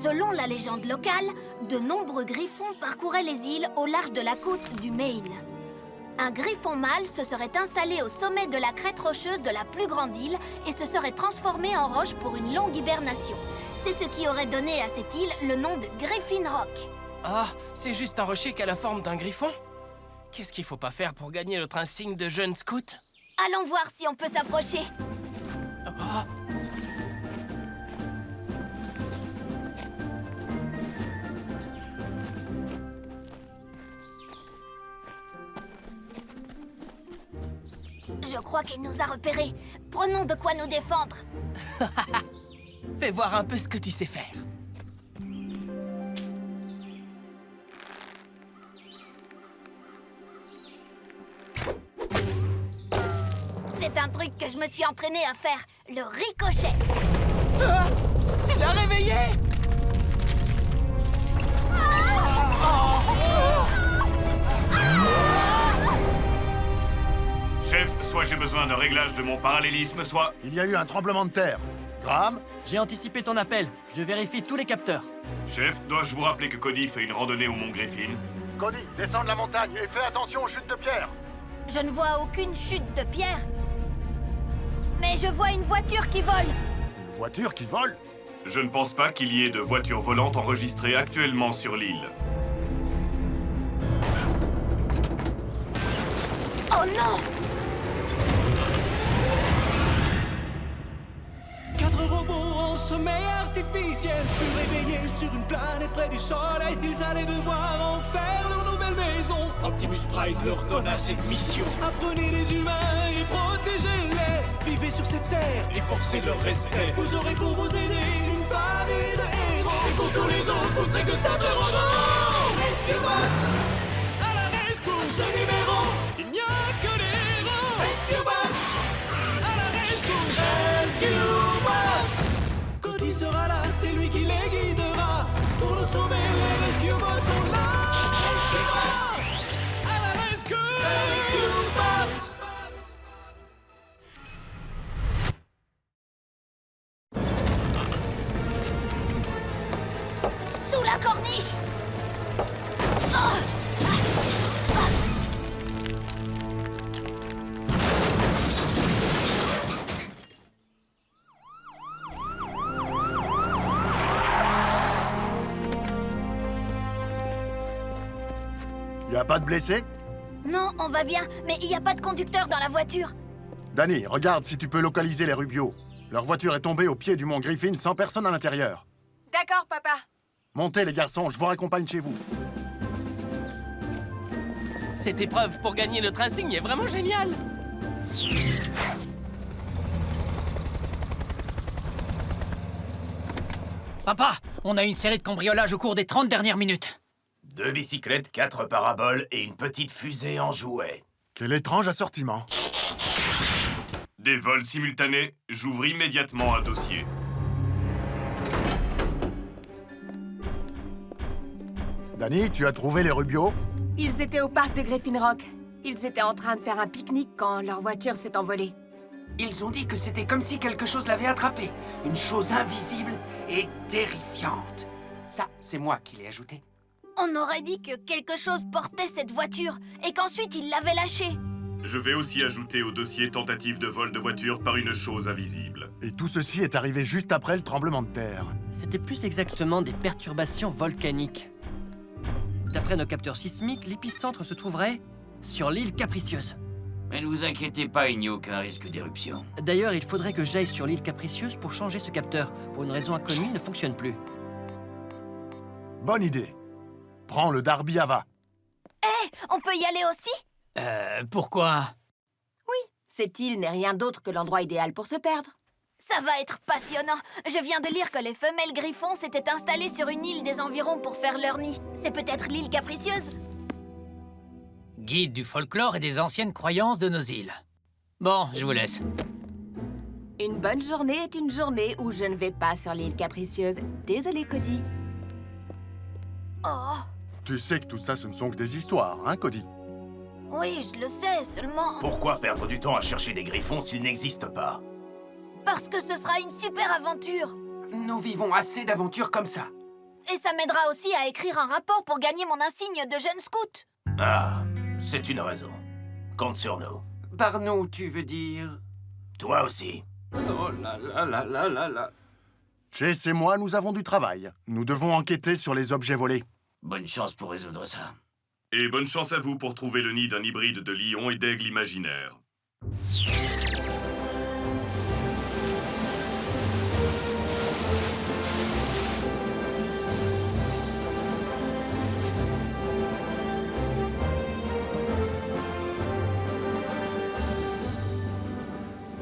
Selon la légende locale, de nombreux griffons parcouraient les îles au large de la côte du Maine. Un griffon mâle se serait installé au sommet de la crête rocheuse de la plus grande île et se serait transformé en roche pour une longue hibernation. C'est ce qui aurait donné à cette île le nom de Griffin Rock. Ah, c'est juste un rocher qui a la forme d'un griffon? Qu'est-ce qu'il faut pas faire pour gagner notre insigne de jeune scout? Allons voir si on peut s'approcher. Ah. Je crois qu'il nous a repérés. Prenons de quoi nous défendre. Fais voir un peu ce que tu sais faire. C'est un truc que je me suis entraînée à faire, le ricochet. Ah, tu l'as réveillé! Chef, soit j'ai besoin d'un réglage de mon parallélisme, soit... Il y a eu un tremblement de terre. Graham, J'ai anticipé ton appel. Je vérifie tous les capteurs. Chef, dois-je vous rappeler que Cody fait une randonnée au Mont Griffin? Cody, descends de la montagne et fais attention aux chutes de pierre. Je ne vois aucune chute de pierre. Mais je vois une voiture qui vole. Une voiture qui vole? Je ne pense pas qu'il y ait de voitures volantes enregistrées actuellement sur l'île. Oh non! 4 robots en sommeil artificiel furent réveillés sur une planète près du soleil. Ils allaient devoir en faire leur nouvelle maison. Optimus Prime leur donna cette mission. Apprenez les humains et protégez-les. Vivez sur cette terre et forcez leur respect. Vous aurez pour vous aider une famille de héros. Et pour tous les autres, vous ne serez que simples robots. Rescue Bots à la rescousse. Ce numéro, il n'y a que des héros. Rescue Bots à la rescousse. Rescue Cody sera là, c'est lui qui les guidera. Pour nous sauver, les Rescue Bots sont là. Rescue Bots à la rescue. Rescue Bots. Sous la corniche! Y a pas de blessés? Non, on va bien, mais il n'y a pas de conducteur dans la voiture. Danny, regarde si tu peux localiser les Rubio. Leur voiture est tombée au pied du mont Griffin sans personne à l'intérieur. D'accord, papa. Montez les garçons, je vous raccompagne chez vous. Cette épreuve pour gagner notre insigne est vraiment géniale! Papa, on a eu une série de cambriolages au cours des 30 dernières minutes. 2 bicyclettes, 4 paraboles et une petite fusée en jouet. Quel étrange assortiment. Des vols simultanés, j'ouvre immédiatement un dossier. Danny, tu as trouvé les Rubio? Ils étaient au parc de Griffin Rock. Ils étaient en train de faire un pique-nique quand leur voiture s'est envolée. Ils ont dit que c'était comme si quelque chose l'avait attrapé. Une chose invisible et terrifiante. Ça, c'est moi qui l'ai ajouté. On aurait dit que quelque chose portait cette voiture et qu'ensuite il l'avait lâchée. Je vais aussi ajouter au dossier tentative de vol de voiture par une chose invisible. Et tout ceci est arrivé juste après le tremblement de terre. C'était plus exactement des perturbations volcaniques. D'après nos capteurs sismiques, l'épicentre se trouverait sur l'île Capricieuse. Mais ne vous inquiétez pas, il n'y a aucun risque d'éruption. D'ailleurs, il faudrait que j'aille sur l'île Capricieuse pour changer ce capteur. Pour une raison inconnue, il ne fonctionne plus. Bonne idée. Prends le Darby Ava. On peut y aller aussi? Pourquoi? Cette île n'est rien d'autre que l'endroit idéal pour se perdre. Ça va être passionnant. Je viens de lire que les femelles griffons s'étaient installées sur une île des environs pour faire leur nid. C'est peut-être l'île Capricieuse? Guide du folklore et des anciennes croyances de nos îles. Bon, je vous laisse. Une bonne journée est une journée où je ne vais pas sur l'île Capricieuse. Désolé, Cody. Oh, Tu sais que tout ça, ce ne sont que des histoires, hein, Cody? oui, je le sais, seulement... Pourquoi perdre du temps à chercher des griffons s'ils n'existent pas? Parce que ce sera une super aventure. Nous vivons assez d'aventures comme ça. Et ça m'aidera aussi à écrire un rapport pour gagner mon insigne de jeune scout. Ah, c'est une raison. Compte sur nous. Par nous, tu veux dire? Toi aussi. Oh là là là là là là. Chase et moi, nous avons du travail. Nous devons enquêter sur les objets volés. Bonne chance pour résoudre ça. Et bonne chance à vous pour trouver le nid d'un hybride de lion et d'aigle imaginaire.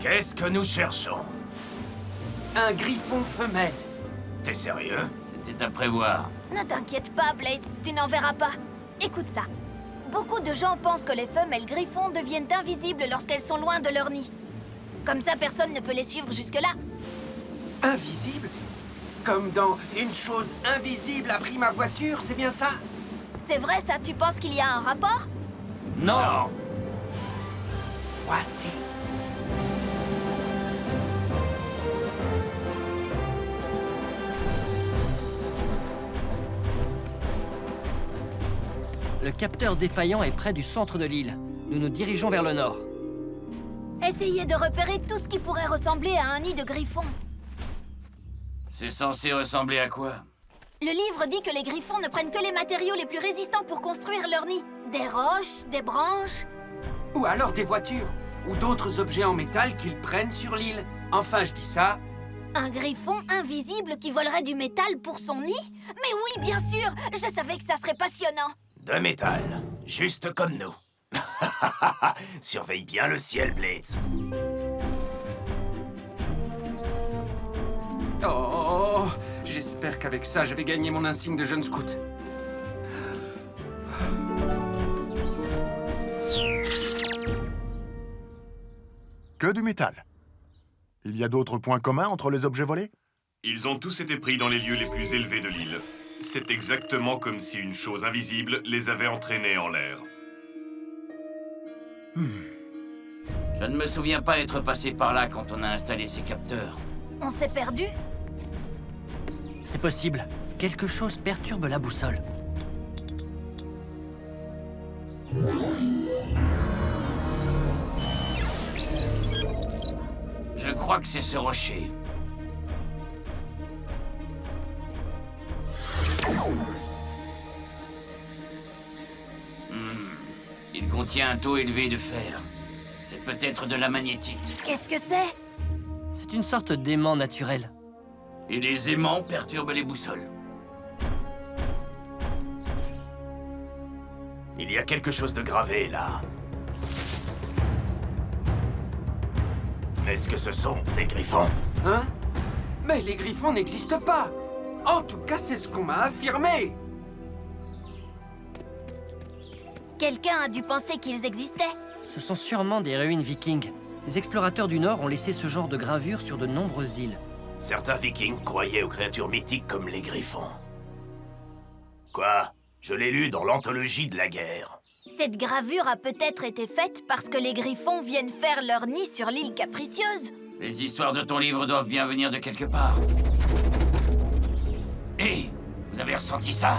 Qu'est-ce que nous cherchons? Un griffon femelle. T'es sérieux? C'était à prévoir. Ne t'inquiète pas, Blades, tu n'en verras pas. Écoute ça. Beaucoup de gens pensent que les femelles griffons deviennent invisibles lorsqu'elles sont loin de leur nid. Comme ça, personne ne peut les suivre jusque-là. Invisible? Comme dans Une chose invisible a pris ma voiture, c'est bien ça? C'est vrai ça, tu penses qu'il y a un rapport? Non. Voici. Le capteur défaillant est près du centre de l'île. Nous nous dirigeons vers le nord. Essayez de repérer tout ce qui pourrait ressembler à un nid de griffon. C'est censé ressembler à quoi? Le livre dit que les griffons ne prennent que les matériaux les plus résistants pour construire leur nid. Des roches, des branches... Ou alors des voitures. Ou d'autres objets en métal qu'ils prennent sur l'île. Enfin, je dis ça. Un griffon invisible qui volerait du métal pour son nid? Mais oui, bien sûr! Je savais que ça serait passionnant! De métal. Juste comme nous. Surveille bien le ciel, Blades. Oh, j'espère qu'avec ça, je vais gagner mon insigne de jeune scout. Que du métal. Il y a d'autres points communs entre les objets volés? Ils ont tous été pris dans les lieux les plus élevés de l'île. C'est exactement comme si une chose invisible les avait entraînés en l'air. Je ne me souviens pas être passé par là quand on a installé ces capteurs. On s'est perdu? C'est possible. Quelque chose perturbe la boussole. Je crois que c'est ce rocher. Il contient un taux élevé de fer. C'est peut-être de la magnétite. Qu'est-ce que c'est? C'est une sorte d'aimant naturel. Et les aimants perturbent les boussoles. Il y a quelque chose de gravé, là. Est-ce que ce sont des griffons? Hein? Mais les griffons n'existent pas. En tout cas, c'est ce qu'on m'a affirmé. Quelqu'un a dû penser qu'ils existaient. Ce sont sûrement des ruines vikings. Les explorateurs du Nord ont laissé ce genre de gravures sur de nombreuses îles. Certains vikings croyaient aux créatures mythiques comme les griffons. Quoi? Je l'ai lu dans l'anthologie de la guerre. Cette gravure a peut-être été faite parce que les griffons viennent faire leur nid sur l'île capricieuse. Les histoires de ton livre doivent bien venir de quelque part. Hé, vous avez ressenti ça?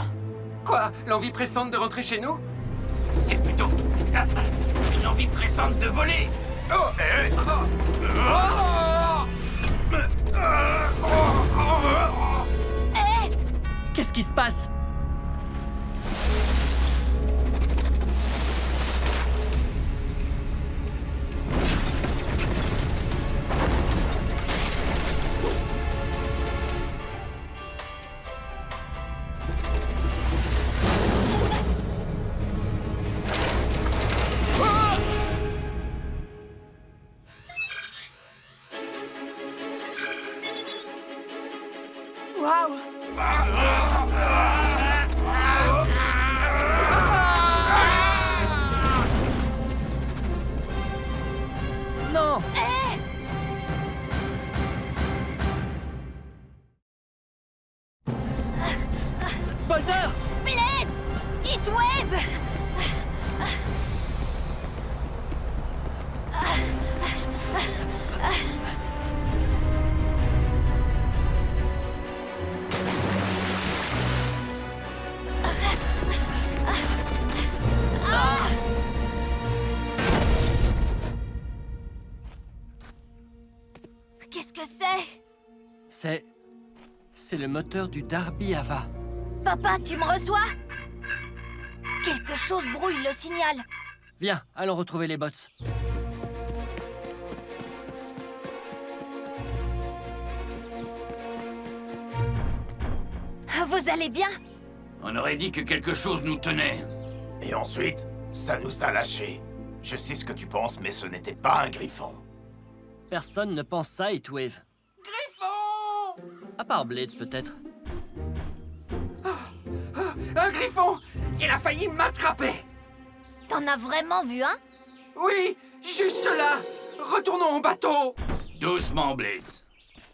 Quoi? L'envie pressante de rentrer chez nous? C'est plutôt une envie pressante de voler. Qu'est-ce qui se passe? Waouh! Non! Boulder! Blades! Heatwave! C'est le moteur du Darby Ava. Papa, tu me reçois? Quelque chose brouille le signal. Viens, allons retrouver les bots. Vous allez bien? On aurait dit que quelque chose nous tenait. Et ensuite, ça nous a lâchés. Je sais ce que tu penses, mais ce n'était pas un griffon. Personne ne pense ça, Heatwave. Griffon! À part Blades, peut-être. Un griffon! Il a failli m'attraper! T'en as vraiment vu un? Oui, juste là! Retournons au bateau! Doucement, Blades.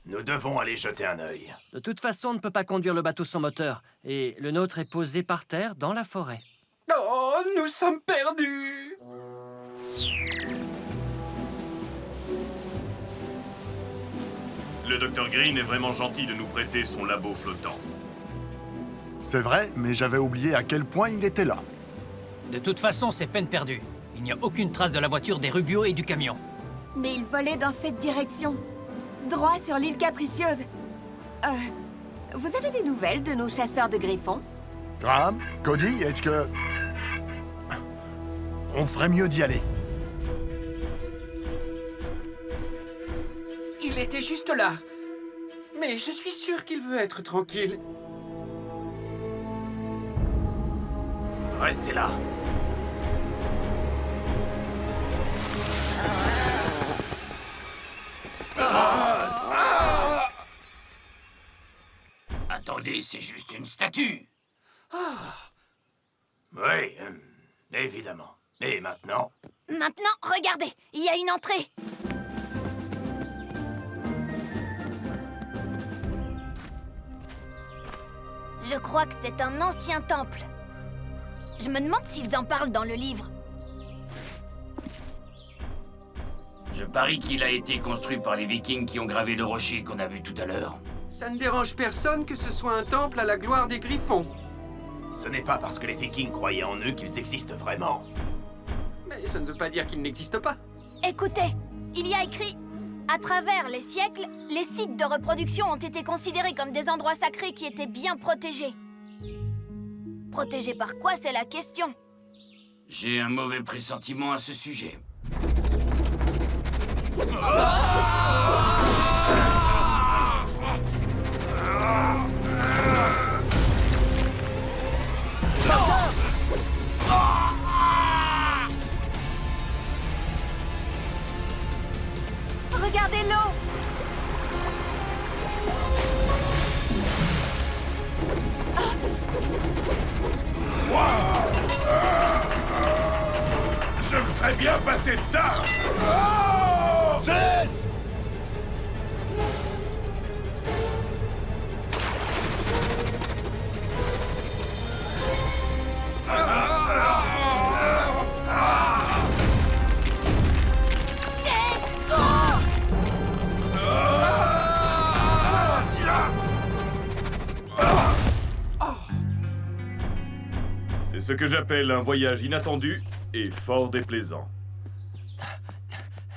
Nous devons aller jeter un œil. De toute façon, on ne peut pas conduire le bateau sans moteur. Et le nôtre est posé par terre dans la forêt. Oh, nous sommes perdus! Le Dr Green est vraiment gentil de nous prêter son labo flottant. C'est vrai, mais j'avais oublié à quel point il était là. De toute façon, c'est peine perdue. Il n'y a aucune trace de la voiture des Rubio et du camion. Mais il volait dans cette direction. Droit sur l'île Capricieuse. Vous avez des nouvelles de nos chasseurs de griffons? Graham, Cody, est-ce que... On ferait mieux d'y aller. Il était juste là. Mais je suis sûr qu'il veut être tranquille. Restez là. Attendez, c'est juste une statue. Oui, évidemment. Et maintenant? Maintenant, regardez, il y a une entrée. Je crois que c'est un ancien temple. Je me demande s'ils en parlent dans le livre. Je parie qu'il a été construit par les Vikings qui ont gravé le rocher qu'on a vu tout à l'heure. Ça ne dérange personne que ce soit un temple à la gloire des griffons. Ce n'est pas parce que les Vikings croyaient en eux qu'ils existent vraiment. Mais ça ne veut pas dire qu'ils n'existent pas. Écoutez, il y a écrit... À travers les siècles, les sites de reproduction ont été considérés comme des endroits sacrés qui étaient bien protégés. Protégés par quoi, c'est la question. J'ai un mauvais pressentiment à ce sujet. Regardez l'eau! Je me serais bien passé de ça. Oh Jess! C'est ce que j'appelle un voyage inattendu et fort déplaisant.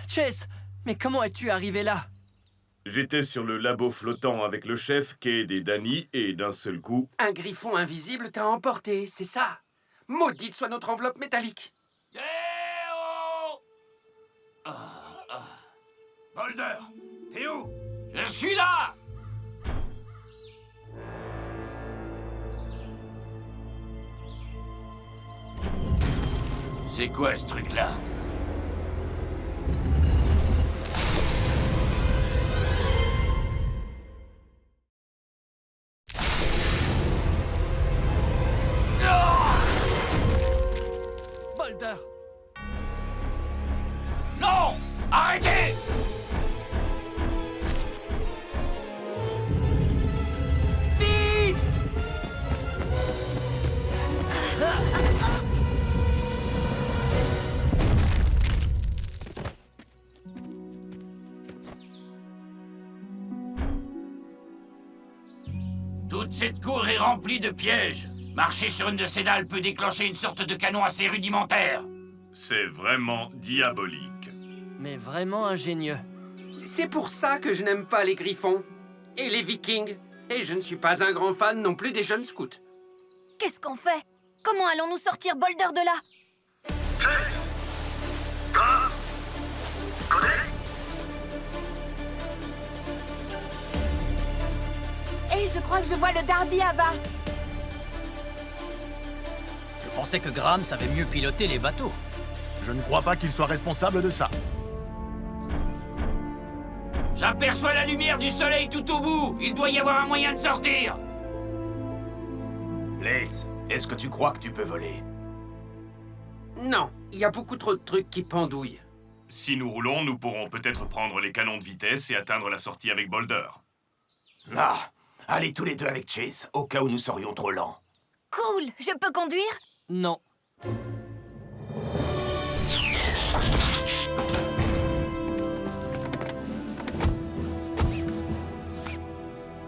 Chase, mais comment es-tu arrivé là? J'étais sur le labo flottant avec le chef, Cade et Danny, et d'un seul coup... Un griffon invisible t'a emporté, c'est ça. Maudite soit notre enveloppe métallique. Boulder, t'es où? Je suis là! C'est quoi ce truc-là? Boulder! Non! Arrêtez! Vite! Toute cette cour est remplie de pièges. Marcher sur une de ces dalles peut déclencher une sorte de canon assez rudimentaire. C'est vraiment diabolique. Mais vraiment ingénieux. C'est pour ça que je n'aime pas les griffons. Et les Vikings. Et je ne suis pas un grand fan non plus des jeunes scouts. Qu'est-ce qu'on fait? Comment allons-nous sortir Boulder de là? Et je crois que je vois le Derby à bas. Je pensais que Graham savait mieux piloter les bateaux. Je ne crois pas qu'il soit responsable de ça. J'aperçois la lumière du soleil tout au bout. Il doit y avoir un moyen de sortir. Blades, est-ce que tu crois que tu peux voler? Non, il y a beaucoup trop de trucs qui pendouillent. Si nous roulons, nous pourrons peut-être prendre les canons de vitesse et atteindre la sortie avec Boulder. Ah, allez tous les deux avec Chase, au cas où nous serions trop lents. Cool, je peux conduire? Non.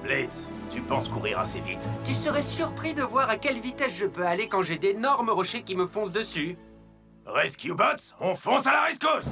Blades, tu penses courir assez vite? Tu serais surpris de voir à quelle vitesse je peux aller quand j'ai d'énormes rochers qui me foncent dessus. Rescue Bots, on fonce à la rescousse!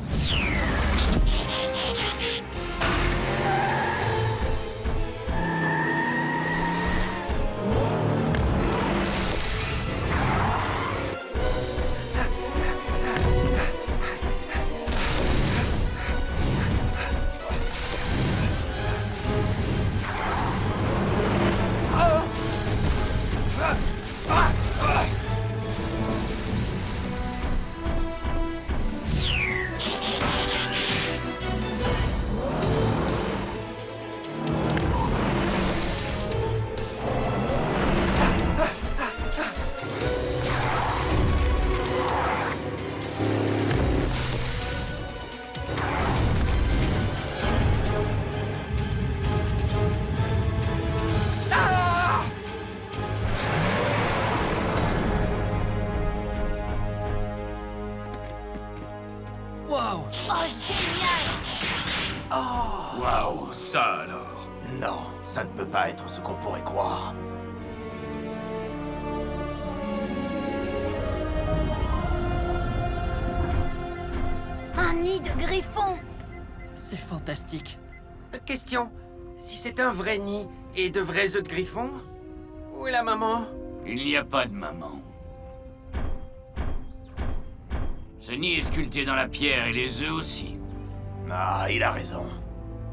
Waouh! Oh, génial! Waouh, ça alors. Non, ça ne peut pas être ce qu'on pourrait croire. Un nid de griffon! C'est fantastique. Question, si c'est un vrai nid et de vrais œufs de griffon, où est la maman? Il n'y a pas de maman. Ce nid est sculpté dans la pierre et les œufs aussi. Ah, il a raison.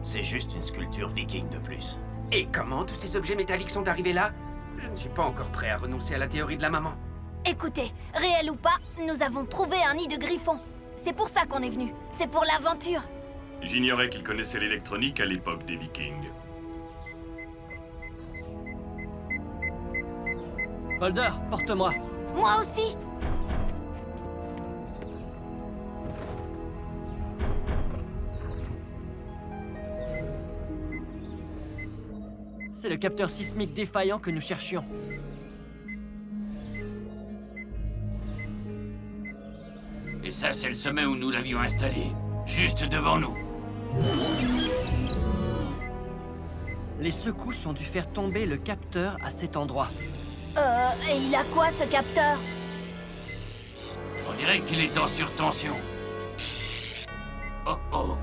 C'est juste une sculpture viking de plus. Et comment tous ces objets métalliques sont arrivés là? Je ne suis pas encore prêt à renoncer à la théorie de la maman. Écoutez, réel ou pas, nous avons trouvé un nid de griffon. C'est pour ça qu'on est venu. C'est pour l'aventure. J'ignorais qu'ils connaissaient l'électronique à l'époque des Vikings. Boulder, porte-moi. Moi aussi. C'est le capteur sismique défaillant que nous cherchions. Et ça, c'est le sommet où nous l'avions installé. Juste devant nous. Les secousses ont dû faire tomber le capteur à cet endroit. Et il a quoi, ce capteur? On dirait qu'il est en surtension. Oh oh.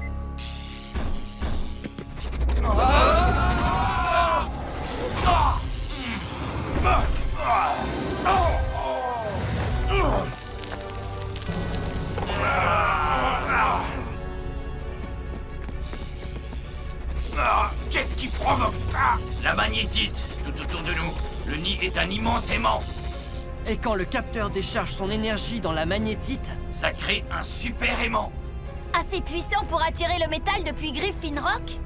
Qu'est-ce qui provoque ça? La magnétite, tout autour de nous. Le nid est un immense aimant. Et quand le capteur décharge son énergie dans la magnétite, Ça crée un super aimant. Assez puissant pour attirer le métal depuis Griffin Rock?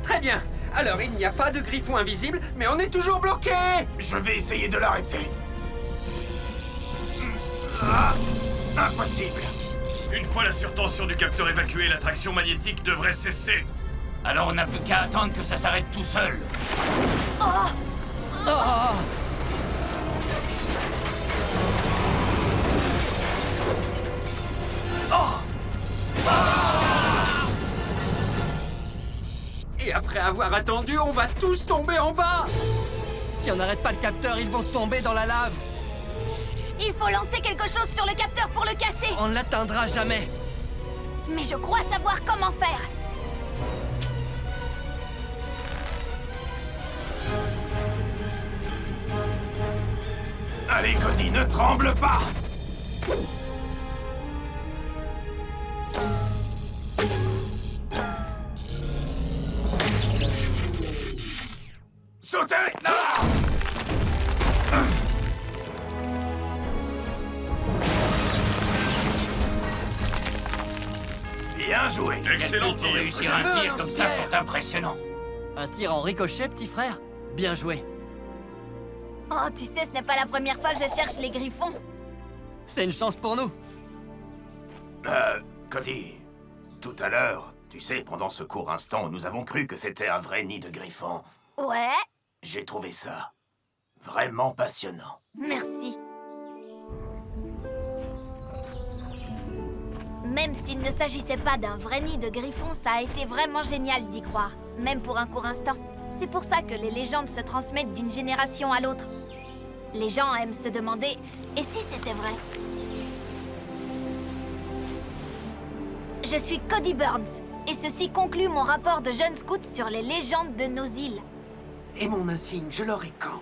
Très bien. Alors, il n'y a pas de griffon invisible, mais on est toujours bloqué. Je vais essayer de l'arrêter. Impossible. Une fois la surtension du capteur évacuée, l'attraction magnétique devrait cesser. Alors on n'a plus qu'à attendre que ça s'arrête tout seul. Et après avoir attendu, on va tous tomber en bas. si on n'arrête pas le capteur, ils vont tomber dans la lave. Il faut lancer quelque chose sur le capteur pour le casser. On ne l'atteindra jamais. Mais je crois savoir comment faire. Allez, Cody, ne tremble pas! Sautez! Ah! Bien joué! Excellent Pour tir. réussir un tir comme ça sont impressionnants. Un tir en ricochet, petit frère? Bien joué. Oh, tu sais, ce n'est pas la première fois que je cherche les griffons. C'est une chance pour nous. Cody, tout à l'heure, tu sais, pendant ce court instant où nous avons cru que c'était un vrai nid de griffons, Ouais, j'ai trouvé ça vraiment passionnant. merci. Même s'il ne s'agissait pas d'un vrai nid de griffons, ça a été vraiment génial d'y croire, même pour un court instant. C'est pour ça que les légendes se transmettent d'une génération à l'autre. Les gens aiment se demander « Et si c'était vrai ?» Je suis Cody Burns, et ceci conclut mon rapport de jeune scout sur les légendes de nos îles. Et mon insigne, je l'aurai quand?